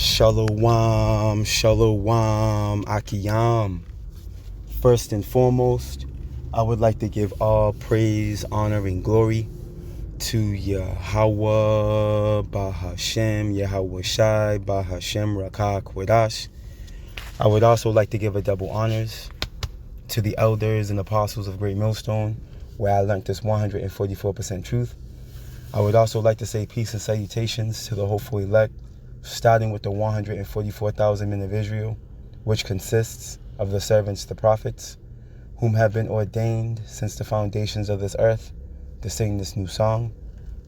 Shalom, shalom, Akiyam. First and foremost, I would like to give all praise, honor, and glory to Yahweh, Bahashem, Yahweh Shai, Bahashem, Rakah, Kwadash. I would also like to give a double honors to the elders and apostles of Great Millstone, where I learned this 144% truth. I would also like to say peace and salutations to the hopeful elect, starting with the 144,000 men of Israel, which consists of the servants, the prophets, whom have been ordained since the foundations of this earth to sing this new song,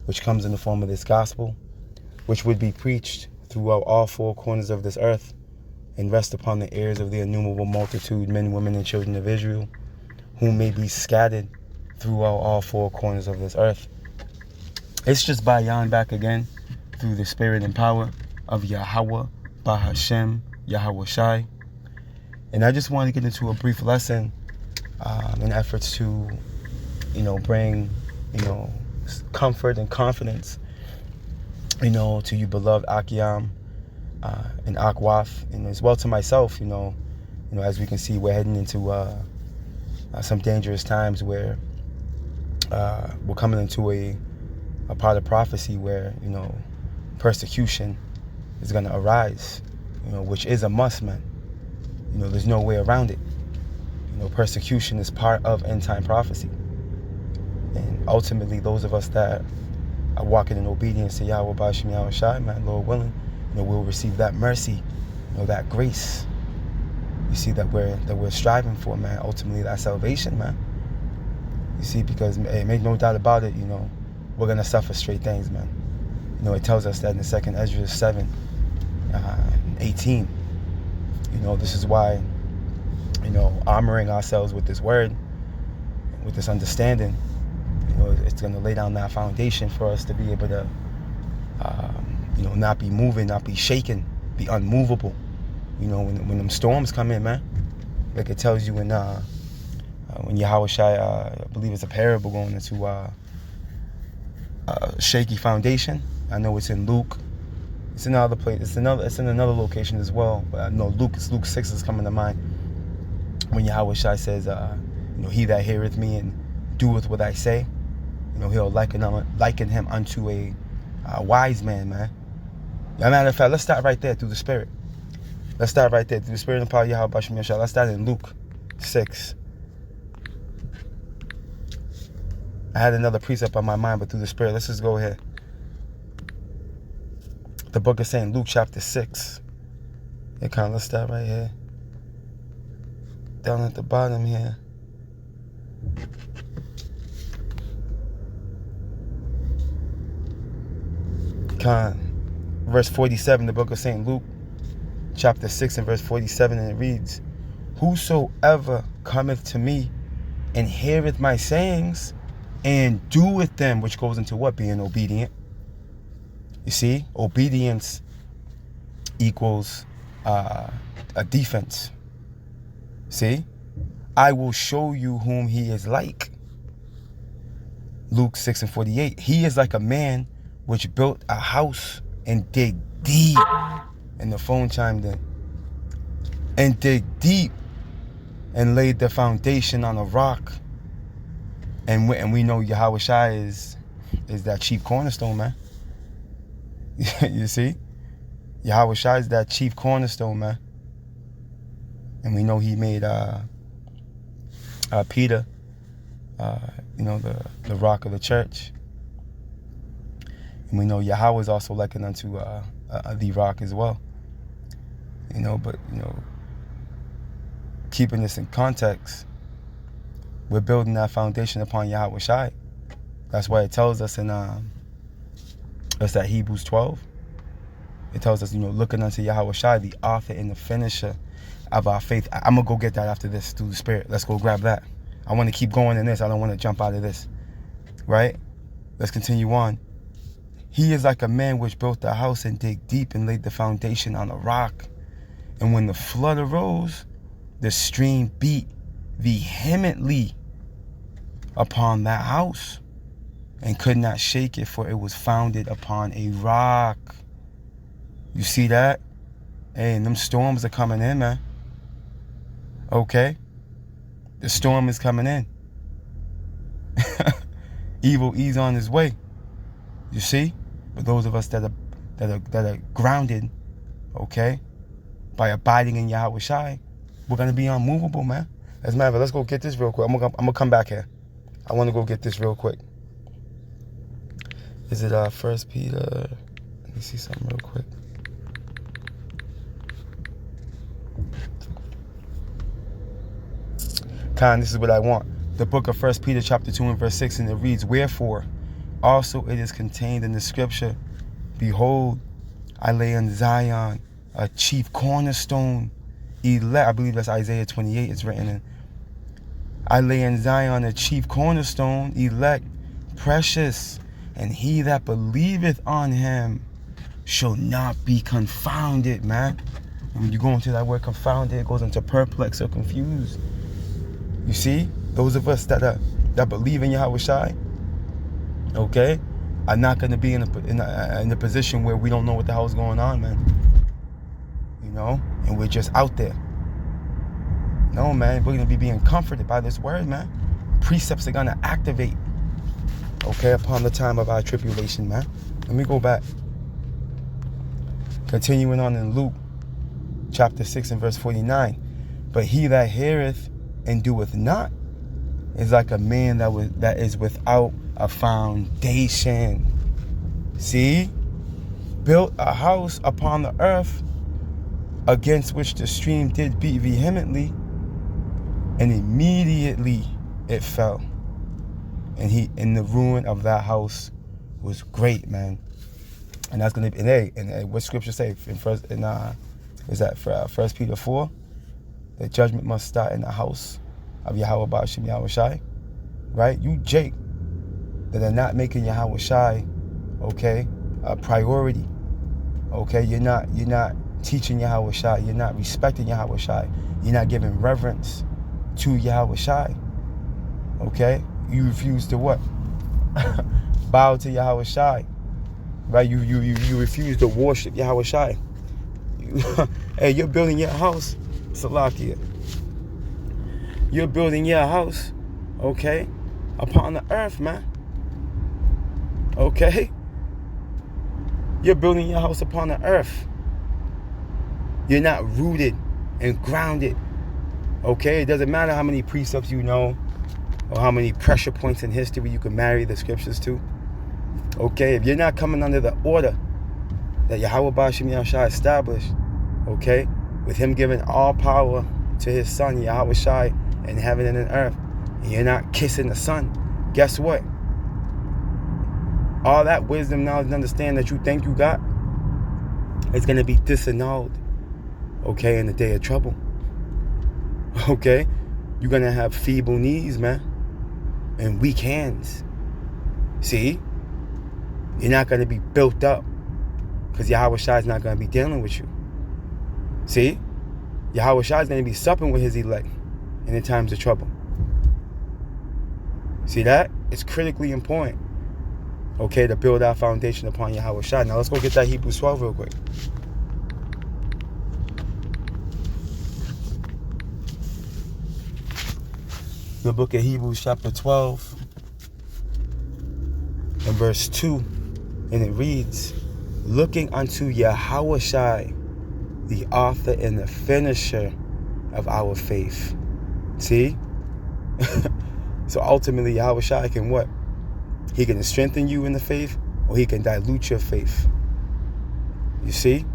which comes in the form of this gospel, which would be preached throughout all four corners of this earth and rest upon the ears of the innumerable multitude, men, women, and children of Israel, whom may be scattered throughout all four corners of this earth. It's just Bayan back again through the spirit and power of Yahweh, Bahashem, Yahweh Shai. And I just want to get into a brief lesson in efforts to, bring, comfort and confidence, to you beloved Akiyam and Akwaf, and as well to myself, as we can see, we're heading into some dangerous times where we're coming into a part of prophecy where, persecution is going to arise, which is a must, man. There's no way around it. Persecution is part of end-time prophecy. And ultimately, those of us that are walking in obedience to Yahweh Bashim Yahweh Shai, man, Lord willing, we'll receive that mercy, that grace. You see, that we're striving for, man. Ultimately, that salvation, man. You see, because make no doubt about it, we're going to suffer straight things, man. It tells us that in the 2nd Ezra 7, 18. This is why, armoring ourselves with this word, with this understanding, it's going to lay down that foundation for us to be able to, not be moving, not be shaken, be unmovable. When them storms come in, man, like it tells you when Yahweh Shai, I believe it's a parable going into shaky foundation. I know it's in Luke. It's in another place. It's in another location as well. But I know Luke 6 is coming to mind when Yahweh Shai says, he that heareth me and doeth what I say, he'll liken him unto a wise man, man. As a matter of fact, let's start right there through the Spirit. Let's start right there through the Spirit and power of Yahweh Bashim Yahweh. Let's start in Luke 6. I had another precept on my mind, but through the Spirit, let's just go ahead. The book is saying Luke chapter 6. Let's start right here. Down at the bottom here. Verse 47, the book of St. Luke, chapter 6 and verse 47, and it reads, whosoever cometh to me and heareth my sayings and doeth them, which goes into what? Being obedient. You see, obedience equals a defense. See, I will show you whom he is like. Luke 6 and 48. He is like a man which built a house and dig deep. And the phone chimed in. And dig deep and laid the foundation on a rock. And we know Yahweh Shai is that chief cornerstone, man. You see? Yahweh Shai is that chief cornerstone, man. And we know he made Peter, the rock of the church. And we know Yahweh is also likened unto the rock as well. But keeping this in context, we're building that foundation upon Yahweh Shai. That's why it tells us in that's that Hebrews 12. It tells us, looking unto Yahweh Shai, the author and the finisher of our faith. I'm going to go get that after this through the Spirit. Let's go grab that. I want to keep going in this. I don't want to jump out of this. Right? Let's continue on. He is like a man which built the house and dig deep and laid the foundation on a rock. And when the flood arose, the stream beat vehemently upon that house and could not shake it, for it was founded upon a rock. You see that? And them storms are coming in, man. Okay? The storm is coming in. Evil is on his way. You see? But those of us that are grounded, okay, by abiding in Yahweh Shai, we're gonna be unmovable, man. As a matter of fact, let's go get this real quick. I'm gonna come back here. I want to go get this real quick. Is it 1 Peter? Let me see something real quick. This is what I want. The book of 1 Peter chapter 2 and verse 6, and it reads, "Wherefore also it is contained in the scripture, Behold, I lay in Zion a chief cornerstone, elect." I believe that's Isaiah 28 it's written in. "I lay in Zion a chief cornerstone, elect, precious, and he that believeth on him shall not be confounded," man. And when you go into that word confounded, it goes into perplexed or confused. You see, those of us that believe in Yahweh Shai, okay, are not going to be in a position where we don't know what the hell's going on, man. You know, and we're just out there. No, man, we're going to be being comforted by this word, man. Precepts are going to activate, okay, upon the time of our tribulation, man. Let me go back. Continuing on in Luke chapter 6 and verse 49. "But he that heareth and doeth not is like a man that is without a foundation." See? "Built a house upon the earth, against which the stream did beat vehemently, and immediately it fell. And the ruin of that house was great," man. And that's gonna be, and what scripture say is that for 1 Peter 4? The judgment must start in the house of Yahweh Ba'ashem Yahweh Shai, right? You Jake that are not making Yahweh Shai, okay, a priority, okay? You're not teaching Yahweh Shai. You're not respecting Yahweh Shai. You're not giving reverence to Yahweh Shai, okay? You refuse to what? Bow to Yahweh Shai, right? You refuse to worship Yahweh Shai. Hey, you're building your house, Salakia. You're building your house, okay, upon the earth, man. Okay? You're building your house upon the earth. You're not rooted and grounded, okay? It doesn't matter how many precepts you know or how many pressure points in history you can marry the scriptures to, okay? If you're not coming under the order that Yahweh Ba'ashem Yahweh Shai established, okay, with him giving all power to his son, Yahweh Shai, in heaven and in earth, and you're not kissing the son, guess what? All that wisdom, knowledge, and understanding that you think you got is going to be disannulled, okay, in the day of trouble. Okay? You're going to have feeble knees, man, and weak hands. See? You're not going to be built up because Yahweh Shai is not going to be dealing with you. See? Yahweh Shai is going to be supping with his elect in the times of trouble. See that? It's critically important, okay, to build our foundation upon Yahweh Shai. Now let's go get that Hebrews 12 real quick. The book of Hebrews chapter 12 and verse 2, and it reads, "Looking unto Yahweh Shai, the author and the finisher of our faith." See? So ultimately, Yahweh Shai can what? He can strengthen you in the faith, or he can dilute your faith. You see?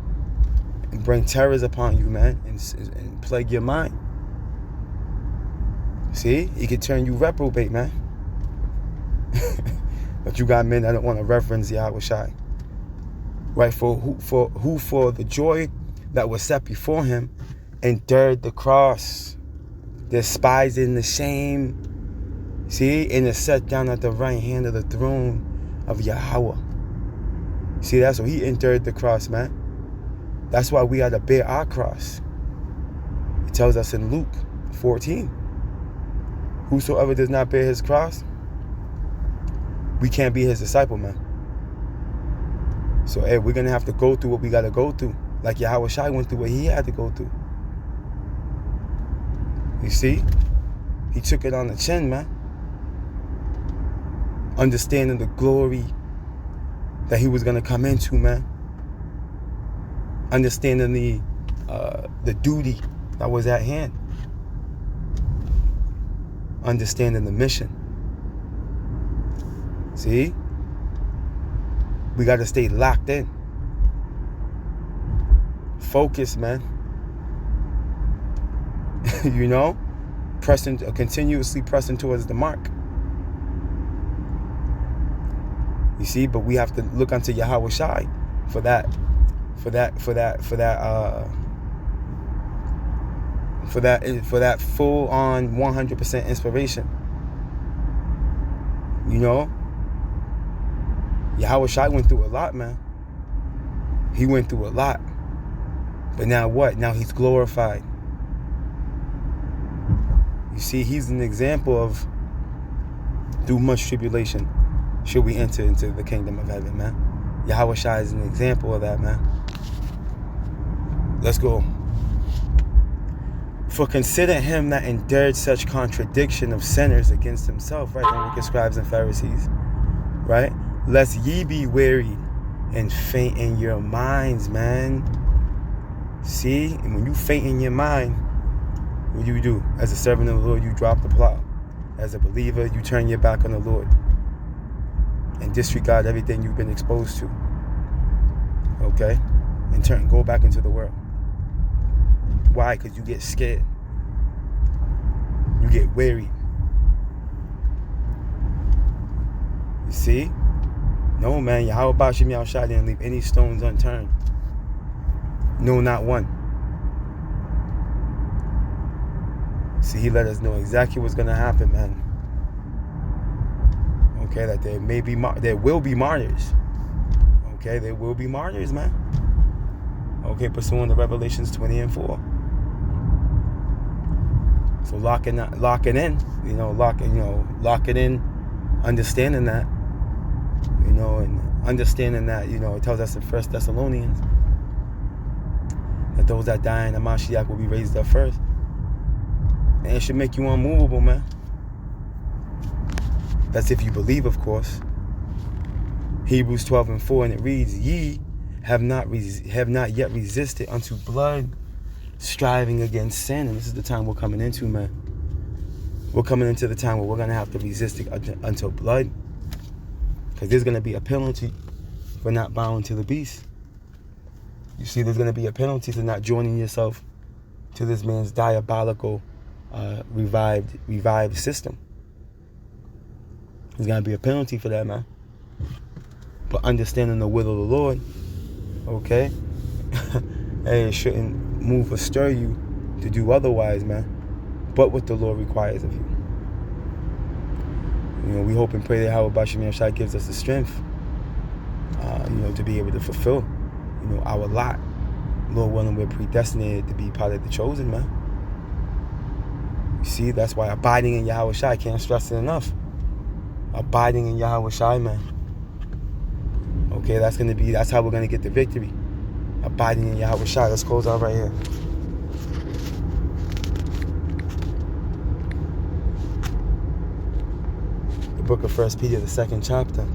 And bring terrors upon you, man, and plague your mind. See? He can turn you reprobate, man. But you got men that don't want to reverence Yahweh Shai. Right? For the joy that was set before him endured the cross, despising the shame. See? And is set down at the right hand of the throne of Yahweh. See, that's what he endured the cross, man. That's why we had to bear our cross. It tells us in Luke 14. Whosoever does not bear his cross, we can't be his disciple, man. So, hey, we're going to have to go through what we got to go through. Like Yahweh Shai went through what he had to go through. You see? He took it on the chin, man. Understanding the glory that he was going to come into, man. Understanding the duty that was at hand. Understanding the mission. See? We got to stay locked in. Focus, man. You know? Continuously pressing towards the mark. You see, but we have to look unto Yahweh Shai for that full on 100% inspiration. You know? Yahweh Shai went through a lot, man. He went through a lot. But now what? Now he's glorified. You see, he's an example of through much tribulation should we enter into the kingdom of heaven, man. Yahweh Shai is an example of that, man. Let's go. For consider him that endured such contradiction of sinners against himself, right? The wicked scribes and Pharisees, right? Lest ye be wearied and faint in your minds, man. See? And when you faint in your mind, what do? As a servant of the Lord, you drop the plow. As a believer, you turn your back on the Lord and disregard everything you've been exposed to. Okay? And go back into the world. Why? Because you get scared. You get weary. You see? No, man. Yahweh Bashim Yahushua didn't leave any stones unturned. No, not one. See, he let us know exactly what's going to happen, man. Okay, that there will be martyrs. Okay, there will be martyrs, man. Okay, pursuing the Revelations 20 and 4. So lock it in, lock it in, understanding that, and understanding that, it tells us in 1 Thessalonians that those that die in the Mashiach will be raised up first. And it should make you unmovable, man. That's if you believe, of course. Hebrews 12 and 4, and it reads, ye have not yet resisted unto blood, striving against sin. And this is the time we're coming into, man. We're coming into the time where we're going to have to resist it until blood. Because there's going to be a penalty for not bowing to the beast. You see, there's going to be a penalty for not joining yourself to this man's diabolical revived system. There's going to be a penalty for that, man. But understanding the will of the Lord, okay? Hey, it shouldn't move or stir you to do otherwise, man. But what the Lord requires of you. We hope and pray that Yahweh Bashim Yahushua gives us the strength, to be able to fulfill, our lot. Lord willing, we're predestinated to be part of the chosen, man. You see, that's why abiding in Yahweh Shai, I can't stress it enough. Abiding in Yahweh Shai, man. Okay, that's how we're gonna get the victory. Abiding in Yahweh Shai. Let's close out right here. The book of 1 Peter, the 2nd chapter.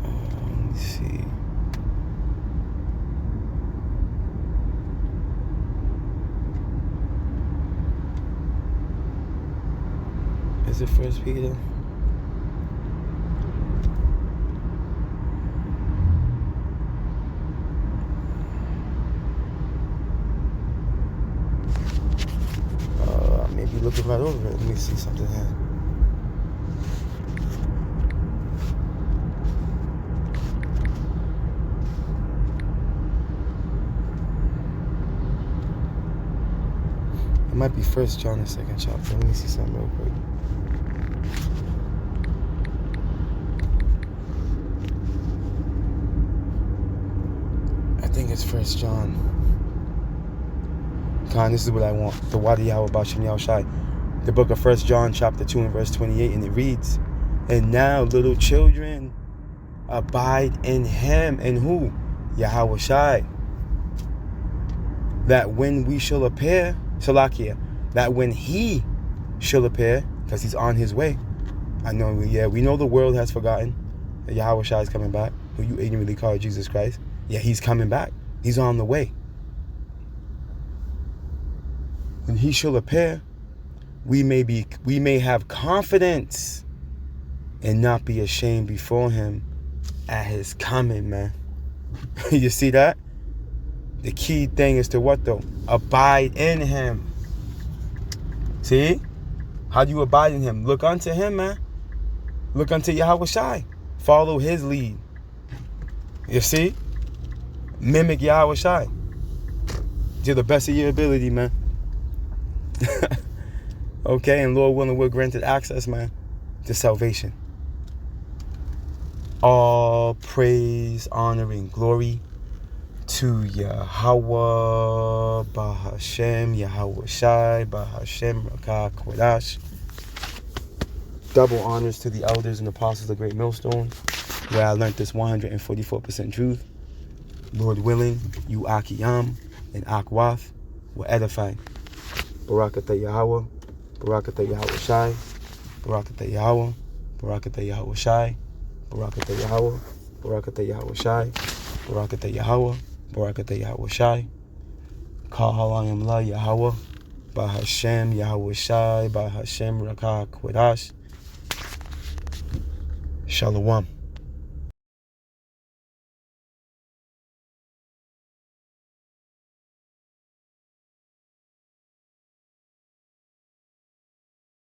Let me see. Is it 1 Peter? Maybe looking right over it. Let me see something here. It might be 1 John, the 2nd chapter. Let me see something real quick. I think it's 1 John. This is what I want. The Wadi Yahweh Bashim Yahushai. The book of 1 John chapter 2 and verse 28. And it reads, And now, little children, abide in him. And who? Yahweh Shai. That when we shall appear, Salakia, that when he shall appear, because he's on his way. I know, we know the world has forgotten that Yahweh Shai is coming back, who you ignorantly call Jesus Christ. Yeah, he's coming back. He's on the way. When he shall appear, we may have confidence and not be ashamed before him at his coming, man. You see that? The key thing is to what though? Abide in him. See? How do you abide in him? Look unto him, man. Look unto Yahweh Shai. Follow his lead. You see? Mimic Yahweh Shai. To the best of your ability, man. Okay, and Lord willing, we're granted access, man, to salvation. All praise, honor, and glory to Yahweh, Bahashem, Yahweh Shai, Bahashem, Rakah, Kodash. Double honors to the elders and apostles of the Great Millstone, where I learned this 144% truth. Lord willing, you Akiyam and Akwath will edify. Barakatah Yahweh, Barakatah Yahweh Shai, Barakatah Yahweh, Barakatah Yahweh Shai, Barakatah Yahweh, Barakatah Yahweh Shai, Barakatah Yahweh, Barakatah Yahweh Shai. Kahalayim La Yahweh, Bahashem Yahweh Shai, Bahashem Rakah Kodash. Shalom.